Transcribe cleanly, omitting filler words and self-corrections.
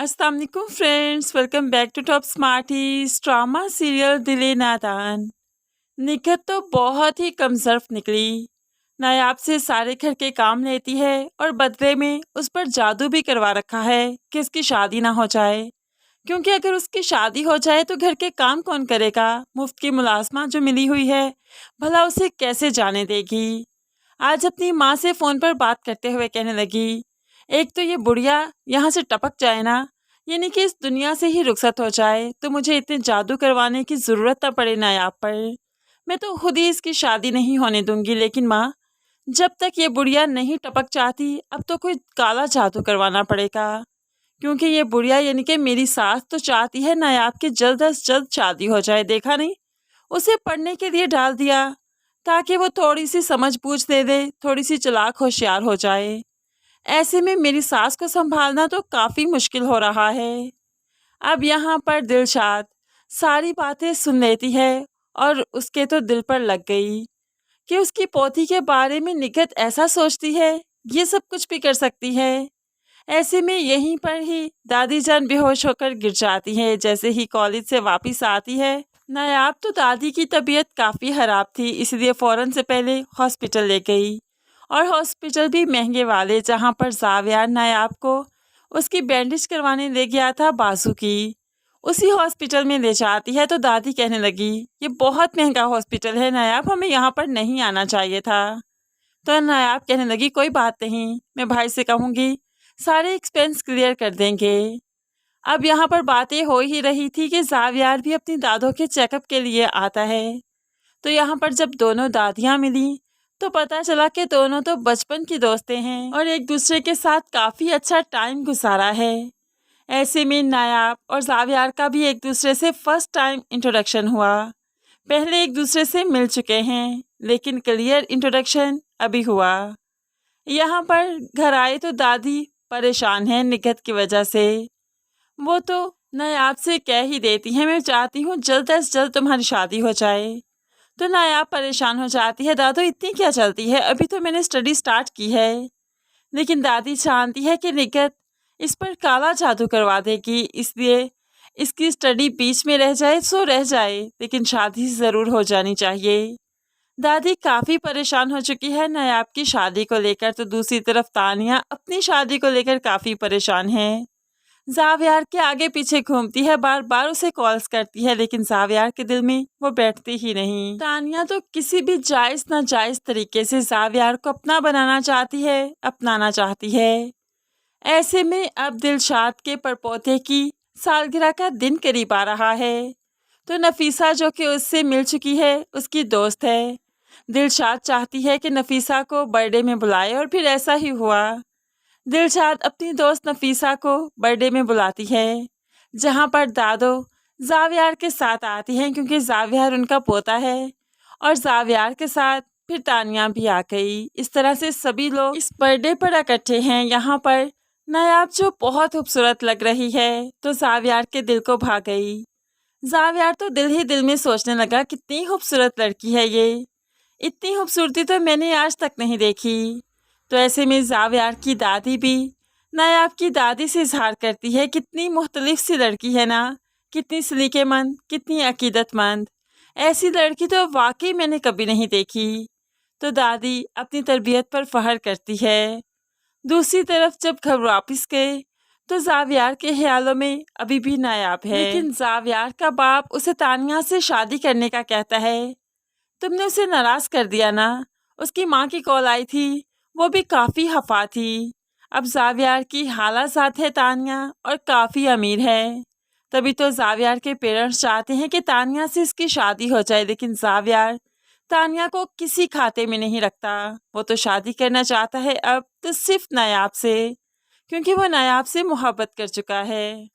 अस्सलाम वालेकुम friends, welcome back to Top Smarties. Drama serial Dile Nadaan. Nikhat तो बहुत ही कमज़र्फ निकली। नायाब से सारे घर के काम लेती है और बदले में उस पर जादू भी करवा रखा है कि उसकी शादी ना हो जाए, क्योंकि अगर उसकी शादी हो जाए तो घर के काम कौन करेगा। मुफ्त की मुलाजमा जो मिली हुई है, भला उसे कैसे जाने देगी। आज अपनी माँ से फ़ोन पर बात करते हुए कहने लगी, एक तो ये बुढ़िया यहाँ से टपक जाए ना, यानी कि इस दुनिया से ही रुखसत हो जाए, तो मुझे इतने जादू करवाने की ज़रूरत ना पड़े नायाब पर। मैं तो खुद ही इसकी शादी नहीं होने दूंगी। लेकिन माँ, जब तक ये बुढ़िया नहीं टपक जाती, अब तो कोई काला जादू करवाना पड़ेगा, क्योंकि ये बुढ़िया यानी कि मेरी सास तो चाहती है नायाब की जल्द अज जल्द शादी हो जाए। देखा नहीं, उसे पढ़ने के लिए डाल दिया ताकि वो थोड़ी सी समझ बूझ दे, थोड़ी सी चालाक होशियार हो जाए। ऐसे में मेरी सास को संभालना तो काफ़ी मुश्किल हो रहा है। अब यहाँ पर दिलशाद सारी बातें सुन लेती है और उसके तो दिल पर लग गई कि उसकी पोती के बारे में निखत ऐसा सोचती है, ये सब कुछ भी कर सकती है। ऐसे में यहीं पर ही दादी जान बेहोश होकर गिर जाती है। जैसे ही कॉलेज से वापस आती है, नायाब तो दादी की तबीयत काफ़ी ख़राब थी, इसलिए फ़ौरन से पहले हॉस्पिटल ले गई। और हॉस्पिटल भी महंगे वाले, जहाँ पर जावियार नायाब को उसकी बैंडेज करवाने ले गया था बाजू की, उसी हॉस्पिटल में ले जाती है। तो दादी कहने लगी, ये बहुत महंगा हॉस्पिटल है नायाब, हमें यहाँ पर नहीं आना चाहिए था। तो नायाब कहने लगी, कोई बात नहीं, मैं भाई से कहूँगी, सारे एक्सपेंस क्लियर कर देंगे। अब यहाँ पर बातें हो ही रही थी कि जावियार भी अपनी दादों के चेकअप के लिए आता है। तो यहाँ पर जब दोनों दादियाँ मिली तो पता चला कि दोनों तो बचपन की दोस्तें हैं और एक दूसरे के साथ काफ़ी अच्छा टाइम गुजारा है। ऐसे में नायाब और जावियार का भी एक दूसरे से फर्स्ट टाइम इंट्रोडक्शन हुआ। पहले एक दूसरे से मिल चुके हैं, लेकिन क्लियर इंट्रोडक्शन अभी हुआ। यहाँ पर घर आए तो दादी परेशान है निखत की वजह से। वो तो नायाब से कह ही देती है, मैं चाहती हूँ जल्द अज जल्द तुम्हारी शादी हो जाए। तो नायाब परेशान हो जाती है, दादू इतनी क्या चलती है, अभी तो मैंने स्टडी स्टार्ट की है। लेकिन दादी जानती है कि निखत इस पर काला जादू करवा देगी, इसलिए इसकी स्टडी बीच में रह जाए सो रह जाए, लेकिन शादी ज़रूर हो जानी चाहिए। दादी काफ़ी परेशान हो चुकी है नायाब की शादी को लेकर। तो दूसरी तरफ तानिया अपनी शादी को लेकर काफ़ी परेशान है। जावियार के आगे पीछे घूमती है, बार बार उसे कॉल्स करती है, लेकिन जावियार के दिल में वो बैठती ही नहीं। तानिया तो किसी भी जायज़ नाजायज़ तरीके से जावियार को अपना बनाना चाहती है, अपनाना चाहती है। ऐसे में अब दिलशाद के परपोते की सालगिरह का दिन करीब आ रहा है। तो नफीसा, जो कि उससे मिल चुकी है, उसकी दोस्त है, दिलशाद चाहती है कि नफीसा को बर्थडे में बुलाए, और फिर ऐसा ही हुआ। दिलशाद अपनी दोस्त नफीसा को बर्थडे में बुलाती है, जहाँ पर दादो जावियार के साथ आती हैं, क्योंकि जावियार उनका पोता है, और जावियार के साथ फिर तानिया भी आ गई। इस तरह से सभी लोग इस बर्थडे पर इकट्ठे हैं। यहाँ पर नायाब जो बहुत खूबसूरत लग रही है, तो जावियार के दिल को भा गई। जावियार तो दिल ही दिल में सोचने लगा, कितनी खूबसूरत लड़की है ये, इतनी खूबसूरती तो मैंने आज तक नहीं देखी। तो ऐसे में जावियार की दादी भी नायाब की दादी से इजहार करती है, कितनी मुख्तलिफ सी लड़की है ना, कितनी सलीकेमंद, कितनी अकीदतमंद, ऐसी लड़की तो वाकई मैंने कभी नहीं देखी। तो दादी अपनी तरबियत पर फख्र करती है। दूसरी तरफ जब घर वापस गए तो जावियार के ख्यालों में अभी भी नायाब है, लेकिन जावियार का बाप उसे तानिया से शादी करने का कहता है। तुमने उसे नाराज़ कर दिया ना। उसकी माँ की कॉल आई थी, वो भी काफ़ी खफा थी। अब जावियार की हालत साथ है तानिया, और काफ़ी अमीर है, तभी तो जावियार के पेरेंट्स चाहते हैं कि तानिया से इसकी शादी हो जाए, लेकिन जावियार तानिया को किसी खाते में नहीं रखता। वो तो शादी करना चाहता है अब तो सिर्फ नायाब से, क्योंकि वो नायाब से मोहब्बत कर चुका है।